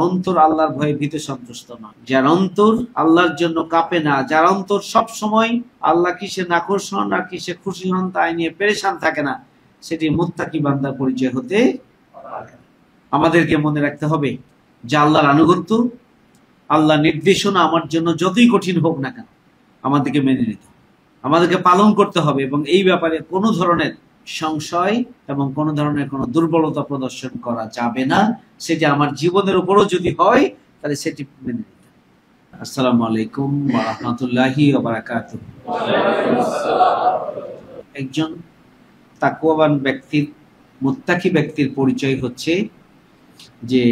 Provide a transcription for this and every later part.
অন্তর আল্লাহর ভয়ে ভীত সন্তুষ্ট নয়, যার অন্তর আল্লাহর জন্য কাঁপে না, যার অন্তর সব সময় আল্লাহ কিসে নাখোশ হন আর কিসে খুশি হন তাই নিয়ে পেরেশান থাকে না, সেটি মুত্তাকি বান্দার পরিচয় হতে। আমাদেরকে মনে রাখতে হবে যে আল্লাহর আনুগত্য, আল্লাহ নির্দেশনা আমার জন্য যতই কঠিন হোক না কেন আমাদেরকে মেনে নিতে, আমাদেরকে পালন করতে হবে, এবং এই ব্যাপারে কোনো ধরনের সংশয় এবং কোনো ধরনের কোনো দুর্বলতা প্রদর্শন করা যাবে না। সেটি আমার জীবনের উপরও যদি হয় তাহলে সেটি মেনে নিতে। আসসালামু আলাইকুম ওয়া রাহমাতুল্লাহি ওয়া বারাকাতুহু। একজন তাকওয়াবান ব্যক্তির, মুত্তাকি ব্যক্তির পরিচয় হচ্ছে যে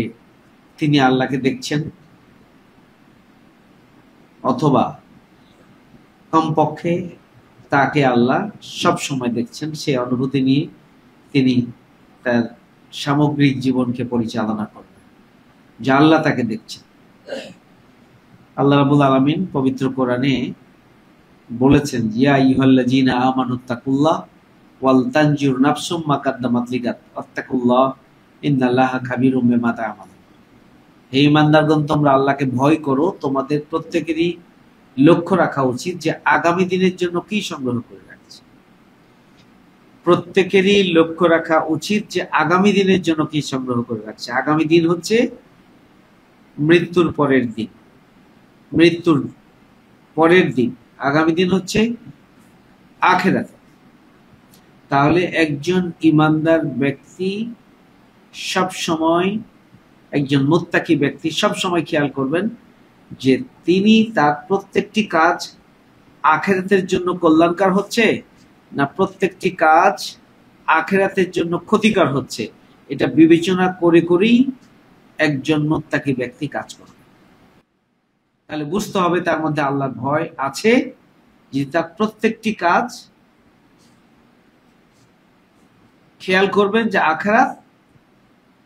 তিনি আল্লাহকে দেখছেন, অথবা কমপক্ষে তাকে আল্লাহ সব সময় দেখছেন। সে অনুভূতি নিয়ে তিনি তার সামগ্রিক জীবনকে পরিচালনা করবেন যে আল্লাহ তাকে দেখছেন। আল্লাহ রাব্বুল আলামিন পবিত্র কোরআনে বলেছেন, ইয়া আইয়ুহাল্লাযীনা আমানুত্তাকুল্লাহ ওয়াল তানজুর নাফসুম মা কাদ্দামাত লিগাদ ওয়াত্তাকুল্লাহ ইন্নাল্লাহা খাবীরুম বিমা তা'মালুন। হে ঈমানদারগণ, তোমরা আল্লাহকে ভয় করো। তোমাদের প্রত্যেকেরই লক্ষ্য রাখা উচিত যে আগামী দিনের জন্য কি সংগ্রহ করে রাখছে। প্রত্যেকেরই লক্ষ্য রাখা উচিত যে আগামী দিনের জন্য কি সংগ্রহ করে রাখছে। আগামী দিন হচ্ছে মৃত্যুর পরের দিন, মৃত্যুর পরের দিন। আগামী দিন হচ্ছে আখিরাত। তাহলে একজন ঈমানদার ব্যক্তি সব সময়, একজন মুত্তাকি ব্যক্তি সব সময় খেয়াল করবেন যে তিনি তার প্রত্যেকটি কাজ আখিরাতের জন্য কল্যাণকর হচ্ছে না প্রত্যেকটি কাজ আখিরাতের জন্য ক্ষতিকর হচ্ছে, এটা বিবেচনা করে করেই একজন মুত্তাকি ব্যক্তি কাজ করবে। তাহলে বুঝতে হবে তার মধ্যে আল্লাহর ভয় আছে, যে তার প্রত্যেকটি কাজ খেয়াল করবেন যে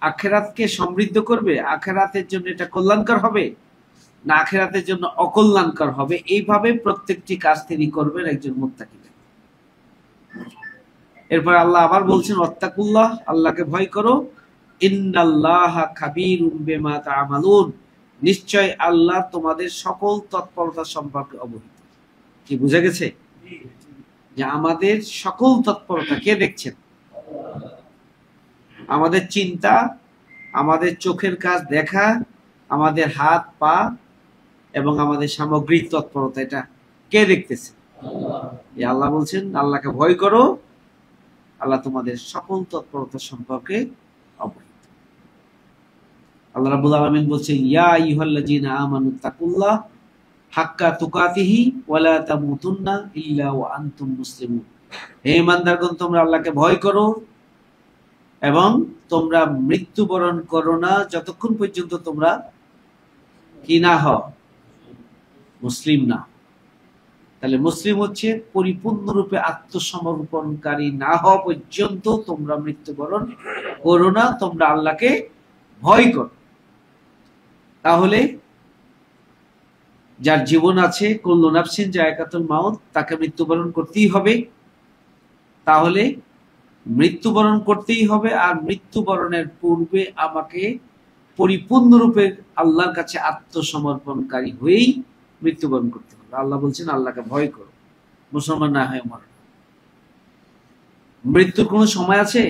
আখিরাতকে সমৃদ্ধ করবে, আখিরাতের জন্য এটা কল্যাণকর হবে না আখিরাতের জন্য অকল্যাণকর হবে। এইভাবে প্রত্যেকটি কাজ তিনি করবেন একজন মুত্তাকি। এরপর আল্লাহ আবার বলছেন, ওয়াত্তাকুল্লাহ, আল্লাহকে ভয় করো, ইন্নাল্লাহা খাবীরুম বিমা তা'মালুন, নিশ্চয় আল্লাহ তোমাদের সকল তৎপরতা সম্পর্কে অবহিত। কি বুঝা গেছে যে আমাদের সকল তৎপরতা কে দেখছেন? আমাদের চিন্তা, আমাদের চোখের কাজ দেখা, আমাদের হাত পা এবং আমাদের সামগ্রিক তৎপরতা, এটা কে দেখতেছে? আল্লাহ বলছেন আল্লাহকে ভয় করো, আল্লাহ তোমাদের সকল তৎপরতা সম্পর্কে অবহিত। আল্লাহ রাব্বুল আলামিন বলছেন, ইয়া আইয়ুহাল্লাযীনা আমানুত্তাকুল্লাহ হাক্কা তুকাতিহি ওয়া লা তামুতুন্না ইল্লা ওয়া আনতুম মুসলিমুন। হে ঈমানদারগণ, তোমরা আল্লাহকে ভয় করো এবং তোমরা মৃত্যুবরণ করো না যতক্ষণ পর্যন্ত তোমরা কি না হও, মুসলিম না। তাহলে মুসলিম হচ্ছে পরিপূর্ণরূপে আত্মসমর্পণকারী না হওয়া পর্যন্ত তোমরা মৃত্যুবরণ করো না, তোমরা আল্লাহকে ভয় করো। তাহলে যার জীবন আছে, কুল্লু নাফসিন যায়কাতুল মাউত, তাকে মৃত্যুবরণ করতেই হবে। তাহলে মৃত্যুবরণ করতেই হবে, আর মৃত্যুবরণের পূর্বে আমাকে পরিপূর্ণরূপে আল্লাহর কাছে আত্মসমর্পণকারী হয়েই মৃত্যুবরণ করতে হবে। আল্লাহ বলছেন আল্লাহকে ভয় করো, মুসলমান না হয়ে মরো। মৃত্যুর কোনো সময় আছে?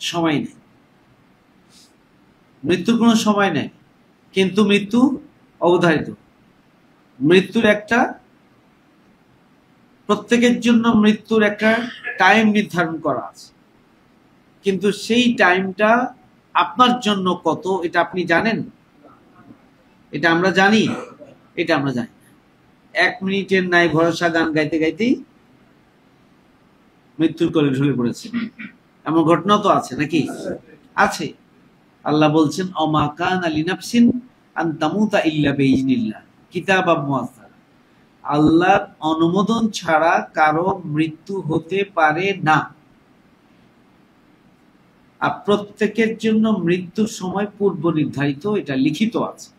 সময় নেই, মৃত্যুর কোনো সময় নেই, কিন্তু মৃত্যু অবধারিত। মৃত্যুর একটা, প্রত্যেকের জন্য মৃত্যুর একটা টাইম নির্ধারণ করা আছে, কিন্তু সেই টাইমটা আপনার জন্য কত এটা আপনি জানেন? এটা আমরা জানি? এটা আমরা জানি। 1 মিনিটের নাই ভরসা গান গাইতে গাইতেই মৃত্যুর কোলে ঢলে পড়েছে, এমন ঘটনা তো আছে নাকি? আছে। আল্লাহ বলছেন, অমা কানা লিনাফসিন আন তামুতা ইল্লা বিইজনিল্লাহ কিতাবাম মুআজ্জালা। আল্লাহর অনুমোদন ছাড়া কারো মৃত্যু হতে পারে না। আর প্রত্যেকের জন্য মৃত্যুর সময় পূর্ব নির্ধারিত, এটা লিখিত আছে,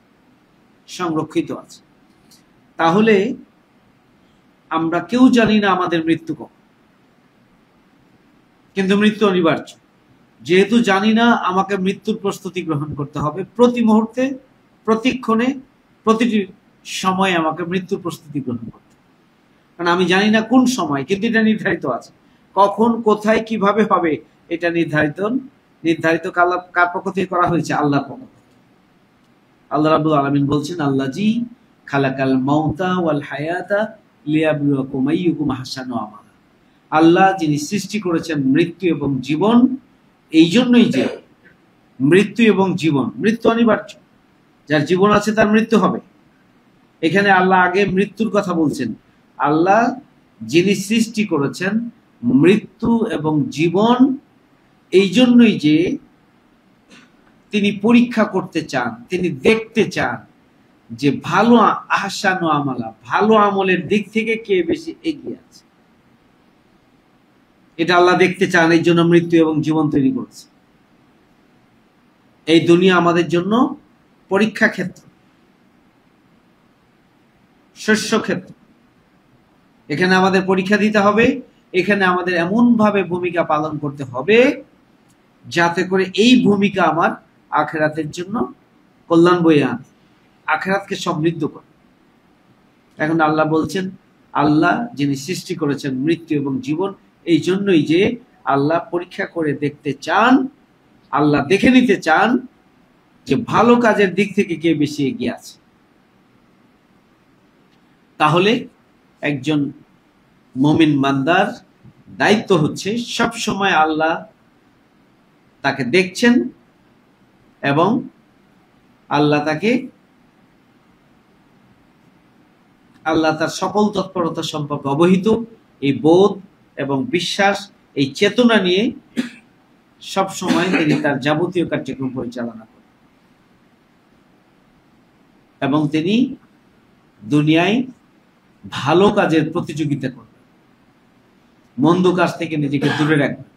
সংরক্ষিত আছে। তাহলে আমরা কেউ জানি না আমাদের মৃত্যু কখন, কিন্তু মৃত্যু অনিবার্য। যেহেতু জানি না, আমাকে মৃত্যুর প্রস্তুতি গ্রহণ করতে হবে। প্রতি মুহূর্তে, প্রতিক্ষণে, প্রতিটি সময়ে আমাকে মৃত্যুর প্রস্তুতি গ্রহণ করতে হবে। কারণ আমি জানি না কোন সময়, কিন্তু এটা নির্ধারিত আছে। কখন, কোথায়, কিভাবে হবে, এটা নির্ধারিত কার পক্ষ থেকে করা হয়েছে? আল্লাহর পক্ষ থেকে। আল্লাহ রাব্বুল আলামিন বলছেন, আল্লাযী খালাকাল মাউতা ওয়াল হায়াতা লিয়াবলুয়াকুম আইয়ুকুম আহসানু আমালা। আল্লাহ যিনি সৃষ্টি করেছেন মৃত্যু এবং জীবন, এই জন্যই যে মৃত্যু এবং জীবন, মৃত্যু অনিবার্য, যার জীবন আছে তার মৃত্যু হবে। এখানে আল্লাহ আগে মৃত্যুর কথা বলছেন। আল্লাহ যিনি সৃষ্টি করেছেন মৃত্যু এবং জীবন, এই জন্যই যে তিনি পরীক্ষা করতে চান, তিনি দেখতে চান যে ভালো আহসানু আমালা, ভালো আমলের দিক থেকে কে বেশি এগিয়ে আছে। এটা আল্লাহ দেখতে চান, এই জন্য মৃত্যু এবং জীবন তৈরি করেছে। এই দুনিয়া আমাদের জন্য পরীক্ষা ক্ষেত্র, শস্য ক্ষেত্র। এখানে আমাদের পরীক্ষা দিতে হবে, এখানে আমাদের এমন ভাবে ভূমিকা পালন করতে হবে যাতে করে এই ভূমিকা আমার আখিরাতের জন্য কল্যাণ বয়ে আনে, আখিরাতকে সমৃদ্ধ করে। এখন আল্লাহ বলছেন, আল্লাহ যিনি সৃষ্টি করেছেন মৃত্যু এবং জীবন, এই জন্যই যে আল্লাহ পরীক্ষা করে দেখতে চান, আল্লাহ দেখে নিতে চান যে ভালো কাজের দিক থেকে কে বেশি এগিয়ে আছে। তাহলে একজন মুমিন বান্দার দায়িত্ব হচ্ছে সব সময় আল্লাহ তাকে দেখছেন এবং আল্লাহ তার সকল তৎপরতা সম্পর্কে অবহিত। এই বোধ এবং বিশ্বাস, এই চেতনা নিয়ে সব সময় তিনি তার যাবতীয় কার্যক্রম পরিচালনা করেন এবং তিনি দুনিয়ায় ভালো কাজের প্রতিযোগিতা করবেন, মন্দ কাজ থেকে নিজেকে দূরে রাখবেন।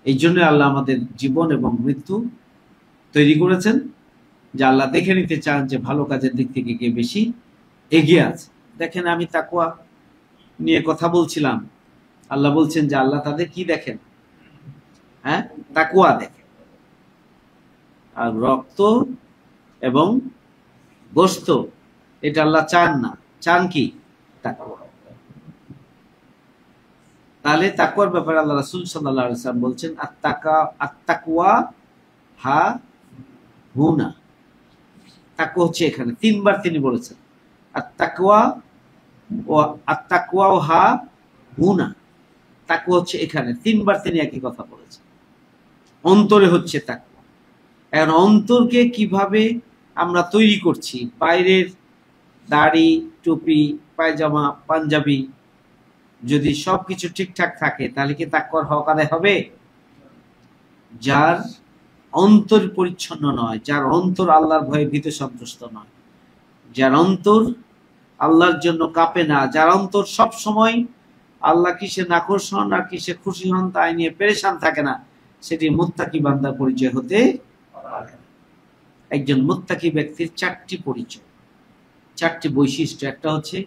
এই জন্য আল্লাহ আমাদের জীবন এবং মৃত্যু তৈরি করেছেন, যে আল্লাহ দেখে নিতে চান যে ভালো কাজের দিক থেকে কে বেশি এগিয়ে আছে। দেখেন, আমি তাকওয়া নিয়ে কথা বলছিলাম, আল্লাহ বলছেন যে আল্লাহ তাদের কি দেখেন? হ্যাঁ, তাকওয়া দেখেন। আর রক্ত এবং গোশত এটা আল্লাহ চান না, চান কি? তাকওয়া। তাহলে তাকওয়ার ব্যাপারে আল্লাহ রাসূল সাল্লাল্লাহু আলাইহি ওয়াসাল্লাম বলছেন, আত-তাকওয়া হা হুনা। তাকওয়া হচ্ছে এখানে, তিনবার তিনি বলেছেন আত-তাকওয়া হা হুনা। তাকওয়া হচ্ছে এখানে, তিনবার তিনি একই কথা বলেছেন। অন্তরে হচ্ছে তাকওয়া। এখন অন্তরকে কিভাবে আমরা তৈরি করছি? বাইরের দাড়ি, টুপি, পায়জামা, পাঞ্জাবি যদি সবকিছু ঠিকঠাক থাকে, তাহলে কি তাকওয়ার হক আদায় হবে? যার অন্তর পরিচ্ছন্ন নয়, যার অন্তর আল্লাহর ভয়ে ভীত সন্তুষ্ট নয়, যার অন্তর আল্লাহর জন্য কাঁপে না, যার অন্তর সব সময় আল্লাহ কিসে নাখোশ হন আর কিসে খুশি হন তাই নিয়ে পেরেশান থাকে না, সেটি মুত্তাকি বান্দার পরিচয় হতে পারে। একজন মুত্তাকি ব্যক্তির চারটি পরিচয়, চারটি বৈশিষ্ট্য। একটা হচ্ছে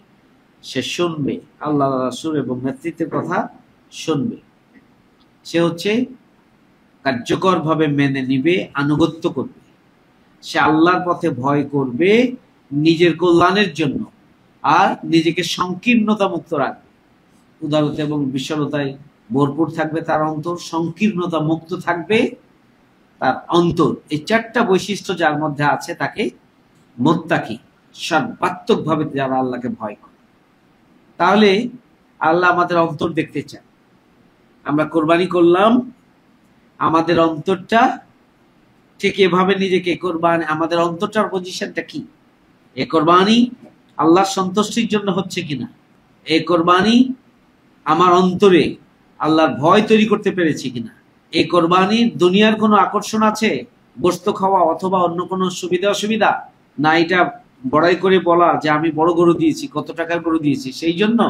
সে শুনবে, আল্লাহ রাসূল এবং নেতৃত্বের কথা শুনবে। সে হচ্ছে কার্যকরভাবে মেনে নিবে, আনুগত্য করবে। সে আল্লাহর পথে ভয় করবে নিজের কল্যাণের জন্য, আর নিজেকে সংকীর্ণতা মুক্ত রাখবে। উদারতা এবং বিশালতায় ভরপুর থাকবে তার অন্তর, সংকীর্ণতা মুক্ত থাকবে তার অন্তর। এই চারটা বৈশিষ্ট্য যার মধ্যে আছে তাকে মুত্তাকি, সর্বাত্মকভাবে যারা আল্লাহকে ভয় করে। তাহলে আল্লাহ আমাদের অন্তর দেখতে চায়। আমরা কোরবানি করলাম, আমাদের অন্তরটা ঠিক এভাবে নিজেকে কোরবানি, আমাদের অন্তরটার পজিশনটা কি? এই কোরবানি আল্লাহর সন্তুষ্টির জন্য হচ্ছে কিনা? এই কোরবানি আমার অন্তরে আল্লাহর ভয় তৈরি করতে পেরেছি কিনা? এই কোরবানির দুনিয়ার কোনো আকর্ষণ আছে, গোশত খাওয়া অথবা অন্য কোনো সুবিধা অসুবিধা না? এটা বড়াই করে বলা যে আমি বড় গরু দিয়েছি, কত টাকার গরু দিয়েছি, সেই জন্য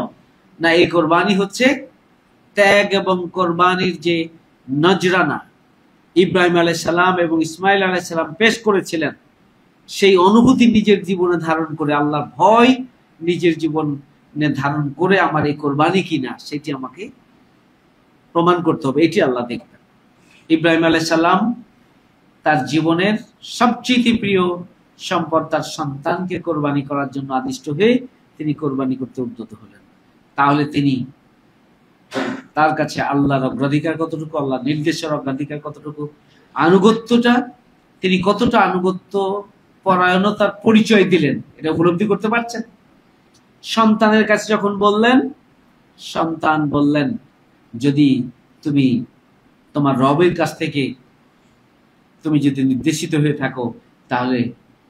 না? এই কোরবানি হচ্ছে ত্যাগ এবং কোরবানির যে নজরানা ইব্রাহিম আলাইহিস সালাম এবং ইসমাইল আলাইহিস সালাম পেশ করেছিলেন, সেই অনুভূতি নিজের জীবনে ধারণ করে, আল্লাহর ভয় নিজের জীবনে ধারণ করে আমার এই কোরবানি কিনা সেটি আমাকে প্রমাণ করতে হবে। এটি আল্লাহ দেখবেন। ইব্রাহিম আলাইহিস সালাম তার জীবনের সবচেয়ে প্রিয় সম্পদ তার সন্তানকে কোরবানি করার জন্য আদিষ্ট হয়ে তিনি কোরবানি করতে উদ্যত হলেন। তাহলে তিনি তার কাছে আল্লাহর অগ্রাধিকার কতটুকু, আল্লাহ নির্দেশের অগ্রাধিকার কতটুকু, আনুগত্যটা তিনি কতটা আনুগত্য পরায়ণতার পরিচয় দিলেন, এটা উপলব্ধি করতে পারছেন? সন্তানের কাছে যখন বললেন, সন্তান বললেন, যদি তুমি তোমার রবের কাছ থেকে তুমি যদি নির্দেশিত হয়ে থাকো তাহলে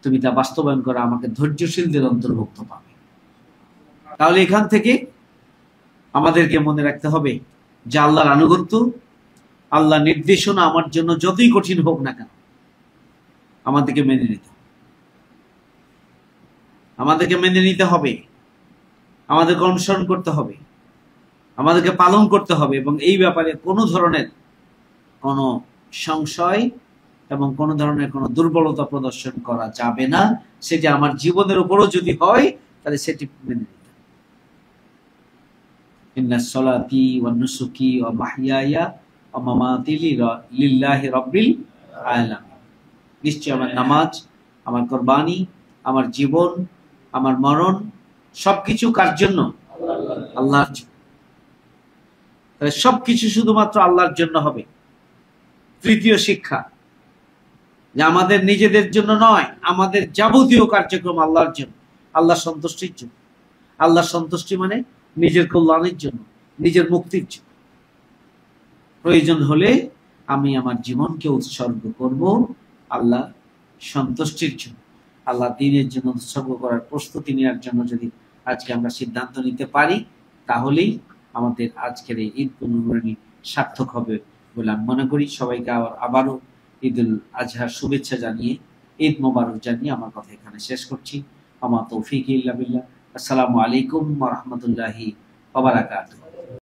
তুমি তা বাস্তবায়ন করে আমাকে ধৈর্যশীলদের অন্তর্ভুক্ত পাবে। তাহলে এখান থেকে আমাদেরকে মনে রাখতে হবে যে আল্লাহর আনুগত্য, আল্লাহ নির্দেশনা আমার জন্য যতই কঠিন হোক না কেন আমাদেরকে মেনে নিতে হবে, আমাদেরকে মেনে নিতে হবে, আমাদেরকে অনুসরণ করতে হবে, আমাদেরকে পালন করতে হবে, এবং এই ব্যাপারে কোনো ধরনের কোনো সংশয় এবং কোনো ধরনের কোনো দুর্বলতা প্রদর্শন করা যাবে না। সেটি আমার জীবনের উপরও যদি হয় তাহলে সেটি মেনে নিতে হবে। ইন্না সলাতি ওয়া নুসুকি ওয়া মাহইয়ায়া ওয়া মামাতি লিল্লাহি রাব্বিল আলামিন। নিশ্চয় আমার নামাজ, আমার কুরবানি, আমার জীবন, আমার মরণ সবকিছু কার জন্য? আল্লাহর জন্য। তাহলে সবকিছু শুধুমাত্র আল্লাহর জন্য হবে। তৃতীয় শিক্ষা, যে আমাদের নিজেদের জন্য নয়, আমাদের যাবতীয় কার্যক্রম আল্লাহর জন্য, আল্লাহর সন্তুষ্টির জন্য। আল্লাহর সন্তুষ্টি মানে নিজের কল্যাণের জন্য, নিজের মুক্তির জন্য। প্রয়োজন হলে আমি আমার জীবনকে উৎসর্গ করব আল্লাহ সন্তুষ্টির জন্য, আল্লাহ দ্বীনের জন্য উৎসর্গ করার প্রস্তুতি নেওয়ার জন্য। যদি আজকে আমরা সিদ্ধান্ত নিতে পারি তাহলেই আমাদের আজকের এই ঈদ পুনর্মিলনী সার্থক হবে বলে আমি মনে করি। সবাইকে আবারও ঈদুল আজহার শুভেচ্ছা জানিয়ে, ঈদ মোবারক জানিয়ে আমার কথা এখানে শেষ করছি। আমা তৌফিক ইল্লা বিল্লাহ। আসসালামু আলাইকুম ওয়া রাহমাতুল্লাহি ওয়া বারাকাতুহু।